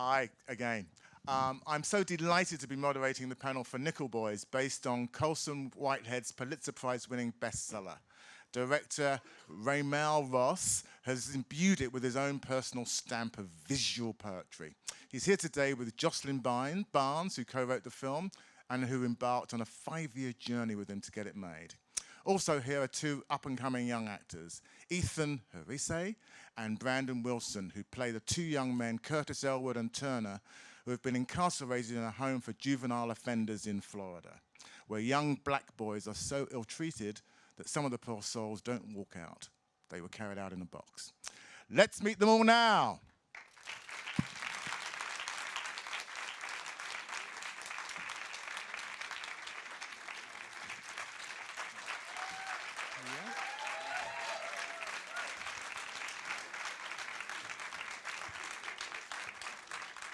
Hi again. I'm so delighted to be moderating the panel for Nickel Boys based on Colson Whitehead's Pulitzer Prize-winning bestseller. Director RaMell Ross has imbued it with his own personal stamp of visual poetry. He's here today with Joslyn Barnes, who co-wrote the film and who embarked on a 5-year journey with him to get it made. Also here are two up-and-coming young actors, Ethan Herisse and Brandon Wilson, who play the two young men, Curtis Elwood and Turner, who have been incarcerated in a home for juvenile offenders in Florida, where young black boys are so ill-treated that some of the poor souls don't walk out. They were carried out in a box. Let's meet them all now.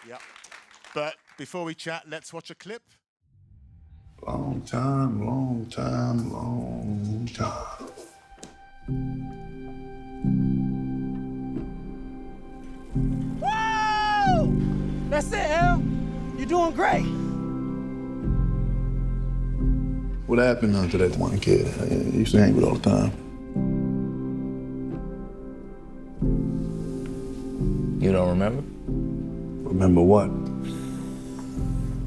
Yep. But before we chat, let's watch a clip. Long time, long time, long time. Woo! That's it, Al. You're doing great. What happened to that one kid I used to hang with all the time? You don't remember? Remember what?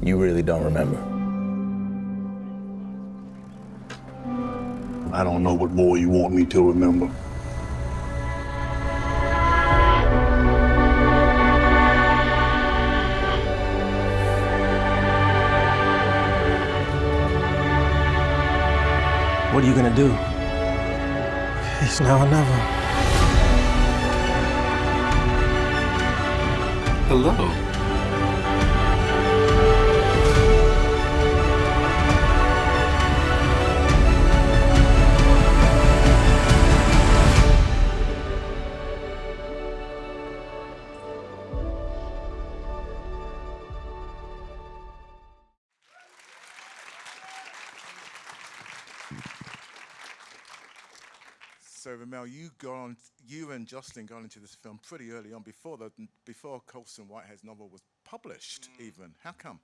You really don't remember. I don't know what more you want me to remember. What are you gonna do? It's now or never. Hello. So RaMell, you and Joslyn got into this film pretty early on, before Colson Whitehead's novel was published even. How come?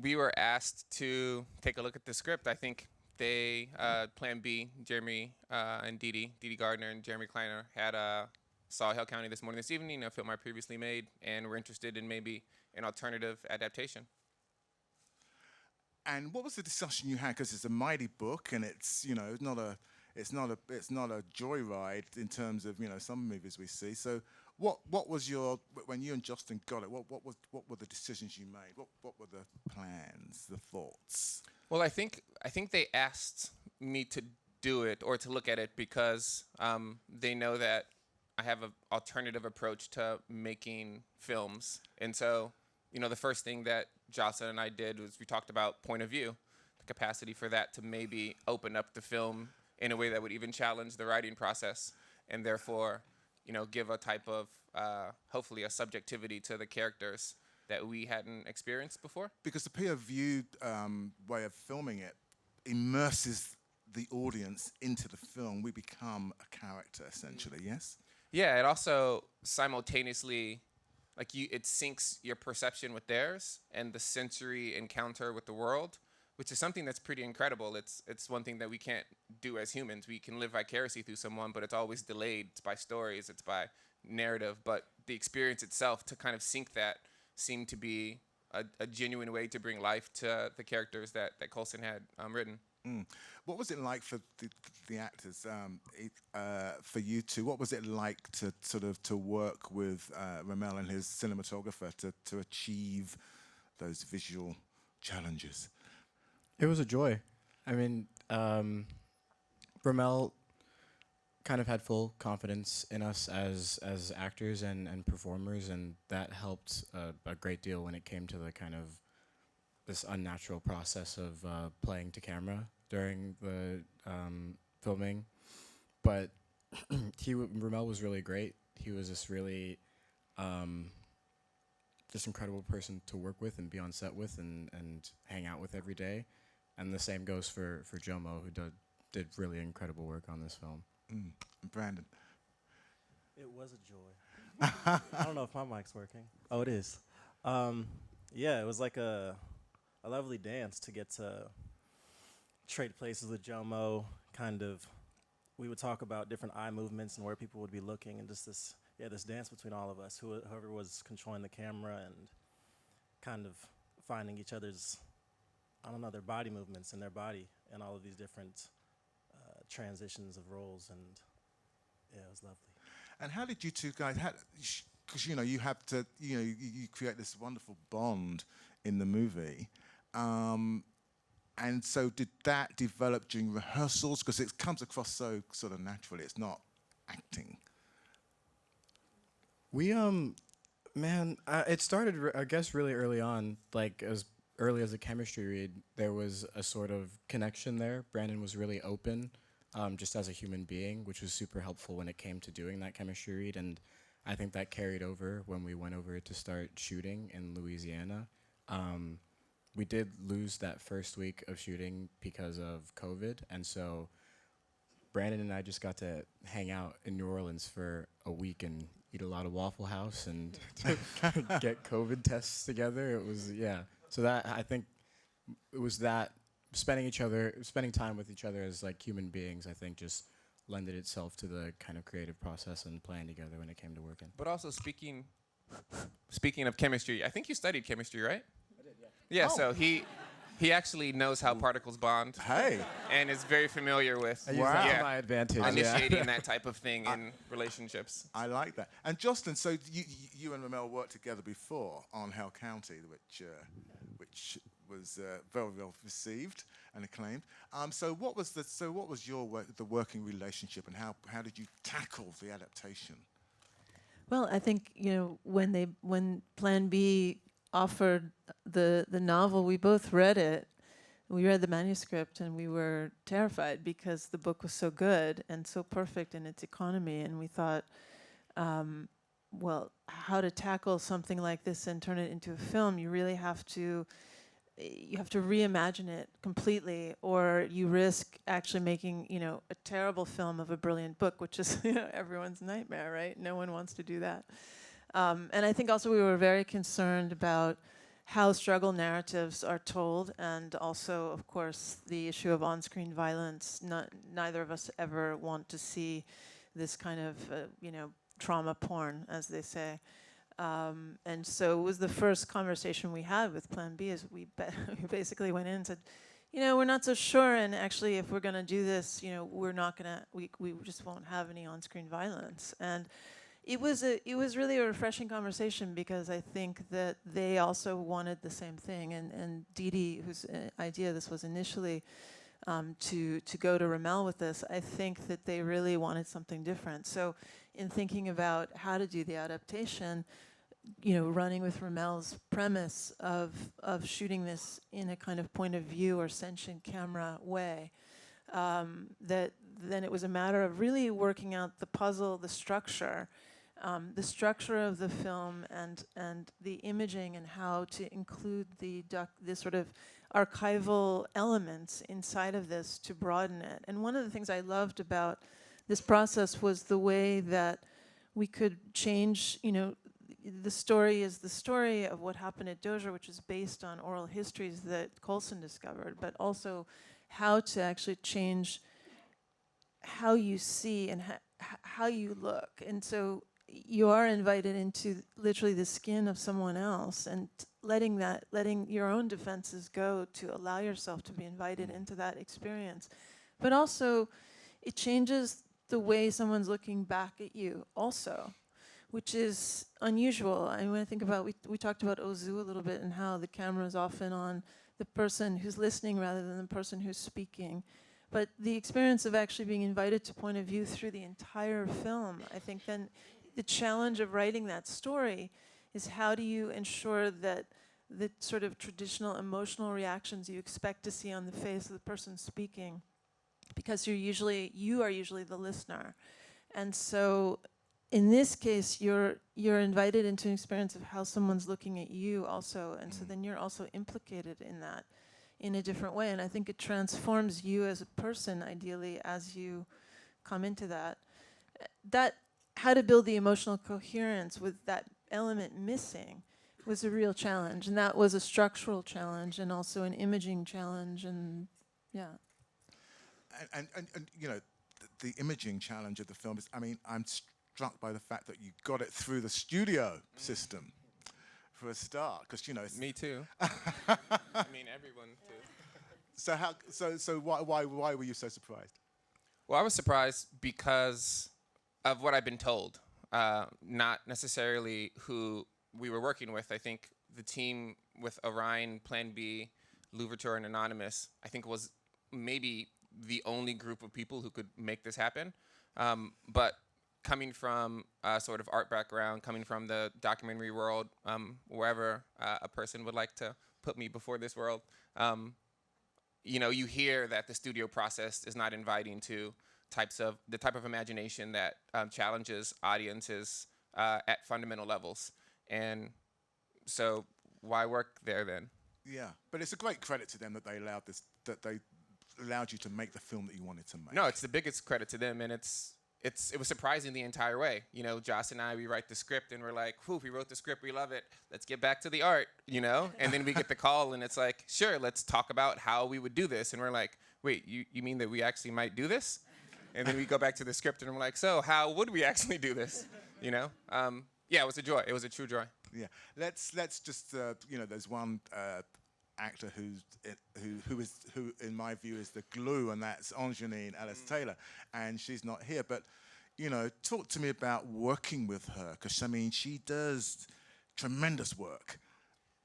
We were asked to take a look at the script. I think they, Plan B, Jeremy and Dee Gardner and Jeremy Kleiner saw Hill County this evening, a film I previously made, and were interested in maybe an alternative adaptation. And what was the discussion you had? Because it's a mighty book, and it's it's not a joyride in terms of some movies we see. So what was when you and Joslyn got it? What were the decisions you made? What were the plans, the thoughts? Well, I think they asked me to do it or to look at it because they know that I have an alternative approach to making films, and so the first thing that Jocelyn and I did was we talked about point of view, the capacity for that to maybe open up the film in a way that would even challenge the writing process, and therefore, give a type of hopefully a subjectivity to the characters that we hadn't experienced before. Because the POV way of filming it immerses the audience into the film. We become a character essentially. Yes. Yeah, it also simultaneously, it syncs your perception with theirs and the sensory encounter with the world, which is something that's pretty incredible. It's one thing that we can't do as humans. We can live vicariously through someone, but it's always delayed. It's by stories, it's by narrative. But the experience itself, to kind of sync that, seemed to be a genuine way to bring life to the characters that Colson had written. What was it like for the actors, for you two? What was it like to work with RaMell and his cinematographer to achieve those visual challenges? It was a joy. I mean, RaMell kind of had full confidence in us as actors and performers, and that helped a great deal when it came to the kind of this unnatural process of playing to camera during the filming. But RaMell was really great. He was this really just incredible person to work with and be on set with and hang out with every day. And the same goes for Jomo, who did really incredible work on this film. Brandon. It was a joy. I don't know if my mic's working. Oh, it is. Yeah, it was like a lovely dance to get to trade places with Jomo. Kind of, we would talk about different eye movements and where people would be looking, and just this dance between all of us, whoever was controlling the camera, and kind of finding each other's, I don't know, their body movements and their body and all of these different transitions of roles, and yeah, it was lovely. And how did you two guys, because you have to, you create this wonderful bond in the movie. And so did that develop during rehearsals? Because it comes across so sort of naturally, it's not acting. We it started I guess really early on, like as early as a chemistry read. There was a sort of connection there. Brandon was really open, just as a human being, which was super helpful when it came to doing that chemistry read. And I think that carried over when we went over to start shooting in Louisiana. We did lose that first week of shooting because of COVID, and so Brandon and I just got to hang out in New Orleans for a week and eat a lot of Waffle House and get COVID tests together. It was, yeah. So that, I think it was that spending time with each other as like human beings, I think just lended itself to the kind of creative process and playing together when it came to working. But also speaking of chemistry, I think you studied chemistry, right? I did, yeah. Yeah, Oh. so he actually knows how particles bond. Hey. And is very familiar with I use that to my advantage. initiating that type of thing in relationships. I like that. And Joslyn, so you and RaMell worked together before on Hell County, which was very well received and acclaimed. So what was the working relationship, and how did you tackle the adaptation? Well, I think when Plan B offered the novel, we both read it. We read the manuscript, and we were terrified because the book was so good and so perfect in its economy. And we thought, well, how to tackle something like this and turn it into a film? You really have to reimagine it completely, or you risk actually making a terrible film of a brilliant book, which is everyone's nightmare, right? No one wants to do that. And I think also we were very concerned about how struggle narratives are told, and also, of course, the issue of on-screen violence. Neither of us ever want to see this kind of, trauma porn, as they say. And so it was the first conversation we had with Plan B, is we basically went in and said, we're not so sure, and actually if we're gonna do this, we're not gonna, we just won't have any on-screen violence. And it was really a refreshing conversation, because I think that they also wanted the same thing, and Dee Dee, whose idea this was initially, to go to RaMell with this, I think that they really wanted something different. So in thinking about how to do the adaptation, running with RaMell's premise of shooting this in a kind of point of view or sentient camera way, that then it was a matter of really working out the puzzle, the structure of the film, and the imaging, and how to include this sort of archival elements inside of this to broaden it. And one of the things I loved about this process was the way that we could change, the story is the story of what happened at Dozier, which is based on oral histories that Colson discovered, but also how to actually change how you see and how you look. And so you are invited into literally the skin of someone else, and letting your own defenses go to allow yourself to be invited into that experience. But also, it changes the way someone's looking back at you also, which is unusual. I mean, when I think about, we talked about Ozu a little bit, and how the camera is often on the person who's listening rather than the person who's speaking. But the experience of actually being invited to point of view through the entire film, I think then the challenge of writing that story is, how do you ensure that the sort of traditional emotional reactions you expect to see on the face of the person speaking, because you are usually the listener. And so in this case, you're invited into an experience of how someone's looking at you also, and so then you're also implicated in that in a different way. And I think it transforms you as a person, ideally, as you come into that. That how to build the emotional coherence with that element missing was a real challenge, and that was a structural challenge and also an imaging challenge, and yeah. And you know, the imaging challenge of the film is, I mean, I'm struck by the fact that you got it through the studio system for a start, because you know. Me too. I mean, everyone too. So why were you so surprised? Well, I was surprised because of what I've been told, not necessarily who we were working with. I think the team with Orion, Plan B, Louverture, and Anonymous, I think was maybe the only group of people who could make this happen. But coming from a sort of art background, coming from the documentary world, wherever a person would like to put me before this world, you know, you hear that the studio process is not inviting to the type of imagination that challenges audiences at fundamental levels. And so why work there then? Yeah, but it's a great credit to them that they allowed you to make the film that you wanted to make. No, it's the biggest credit to them, and it was surprising the entire way. You know, Joss and I, we write the script, and we're like, whew, we wrote the script, we love it. Let's get back to the art, you know? And then we get the call, and it's like, sure, let's talk about how we would do this. And we're like, wait, you mean that we actually might do this? And then we go back to the script, and we're like, so how would we actually do this? You know? Yeah, it was a joy. It was a true joy. Yeah, let's just you know, there's one actor who in my view is the glue, and that's Anjanine Ellis Taylor, and she's not here. But you know, talk to me about working with her, because I mean, she does tremendous work.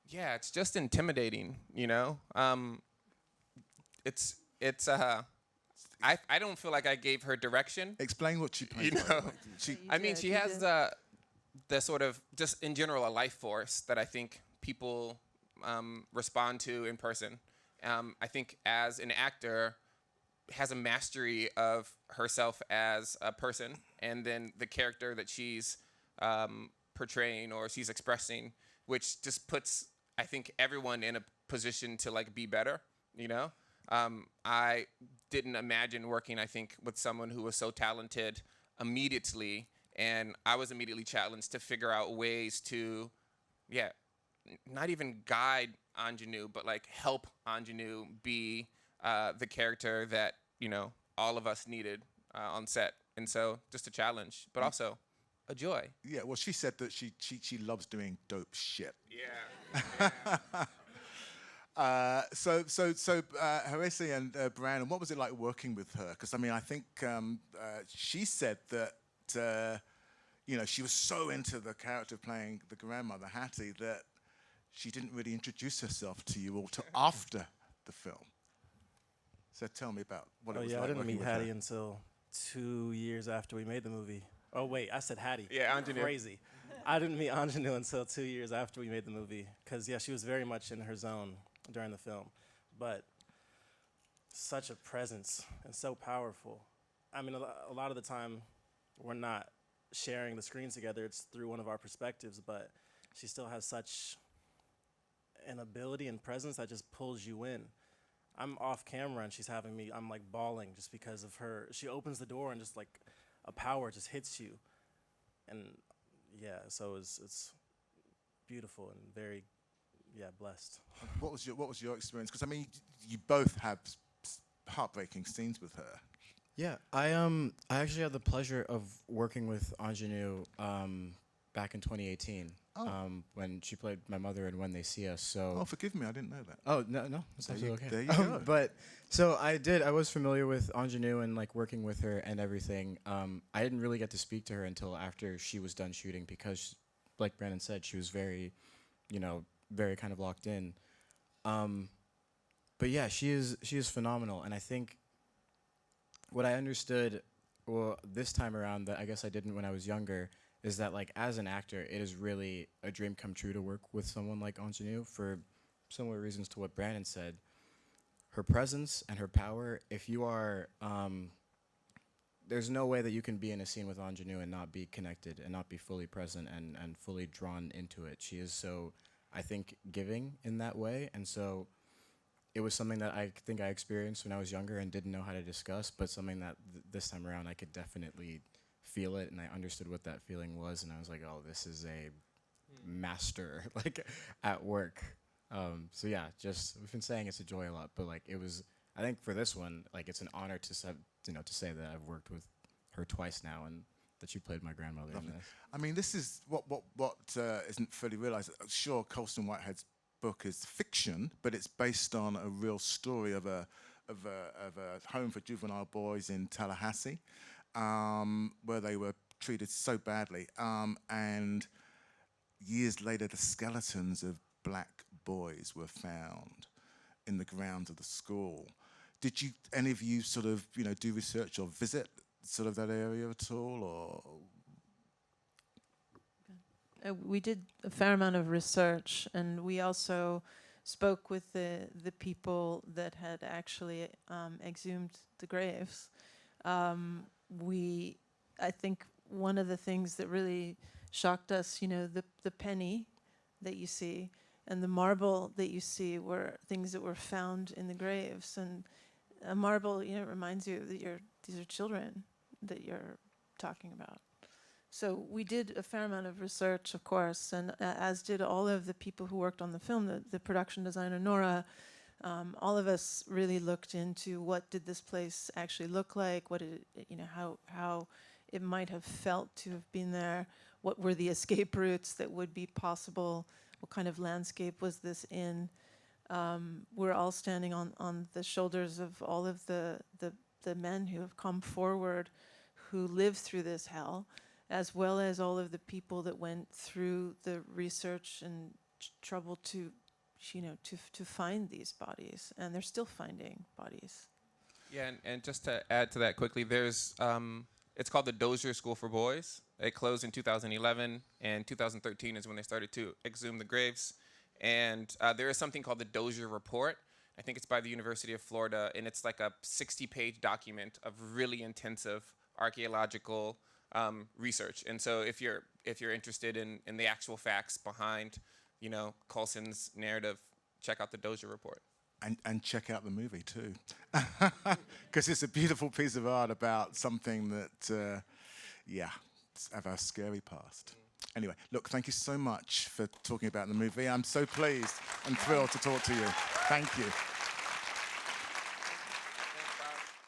Yeah, it's just intimidating, you know. I don't feel like I gave her direction. Explain what she plays. You know, she has the sort of, just in general, a life force that I think people respond to in person. I think as an actor, has a mastery of herself as a person, and then the character that she's portraying or she's expressing, which just puts, I think, everyone in a position to like be better, you know? I didn't imagine working, I think, with someone who was so talented immediately, and I was immediately challenged to figure out ways to, not even guide Ingenue, but like help Ingenue be the character that, you know, all of us needed on set. And so just a challenge, but also a joy. Yeah, well, she said that she loves doing dope shit. Yeah. So Herisse and Brandon, what was it like working with her? Because I mean, I think she said that you know, she was so into the character playing the grandmother Hattie that she didn't really introduce herself to you all till after the film. So tell me about what it was like. I didn't working meet with Hattie her. until 2 years after we made the movie. Oh wait, I said Hattie. Yeah, Ingenue. Crazy. I didn't meet Ingenue until 2 years after we made the movie, because she was very much in her zone during the film, but such a presence and so powerful. I mean, a lot of the time we're not sharing the screen together, it's through one of our perspectives, but she still has such an ability and presence that just pulls you in. I'm off camera and she's having me, I'm like bawling just because of her. She opens the door and just like a power just hits you. And yeah, so it's beautiful and very, blessed. What was your experience? Because I mean, you both have heartbreaking scenes with her. Yeah, I actually had the pleasure of working with Ingenue back in 2018 when she played my mother in When They See Us. So Oh, forgive me, I didn't know that. Oh no, that's absolutely okay. There you go. But so I was familiar with Ingenue and like working with her and everything. I didn't really get to speak to her until after she was done shooting, because, like Brandon said, she was very, very kind of locked in. But yeah, she is phenomenal, and I think what I understood, well, this time around that I guess I didn't when I was younger, is that like as an actor, it is really a dream come true to work with someone like Ingenue for similar reasons to what Brandon said. Her presence and her power, if you are, there's no way that you can be in a scene with Ingenue and not be connected and not be fully present and fully drawn into it. She is so, I think, giving in that way, and so it was something that I think I experienced when I was younger and didn't know how to discuss, but something that this time around I could definitely feel it, and I understood what that feeling was, and I was like, oh, this is a master like at work. So yeah, just we've been saying it's a joy a lot, but like it was, I think for this one, like it's an honor to to say that I've worked with her twice now, and that she played my grandmother in this. I mean, this is what isn't fully realised. Sure, Colson Whitehead's book is fiction, but it's based on a real story of a home for juvenile boys in Tallahassee, where they were treated so badly, and years later, the skeletons of black boys were found in the grounds of the school. Did any of you sort of, do research or visit sort of that area at all, or? We did a fair amount of research, and we also spoke with the people that had actually exhumed the graves. I think one of the things that really shocked us, the penny that you see and the marble that you see were things that were found in the graves. And a marble, reminds you that these are children that you're talking about. So we did a fair amount of research, of course, and as did all of the people who worked on the film, the production designer Nora. All of us really looked into what did this place actually look like, what did it, how it might have felt to have been there, what were the escape routes that would be possible, what kind of landscape was this in. We're all standing on the shoulders of all of the men who have come forward, who lived through this hell, as well as all of the people that went through the research and trouble to find these bodies, and they're still finding bodies. Yeah, and just to add to that quickly, there's it's called the Dozier School for Boys. It closed in 2011, and 2013 is when they started to exhume the graves. And there is something called the Dozier Report. I think it's by the University of Florida, and it's like a 60-page document of really intensive archaeological research. And so if you're interested in the actual facts behind, Colson's narrative, check out the Dozier Report. And check out the movie too, because it's a beautiful piece of art about something that, it's of our scary past. Anyway, look, thank you so much for talking about the movie. I'm so pleased and thrilled to talk to you. Thank you.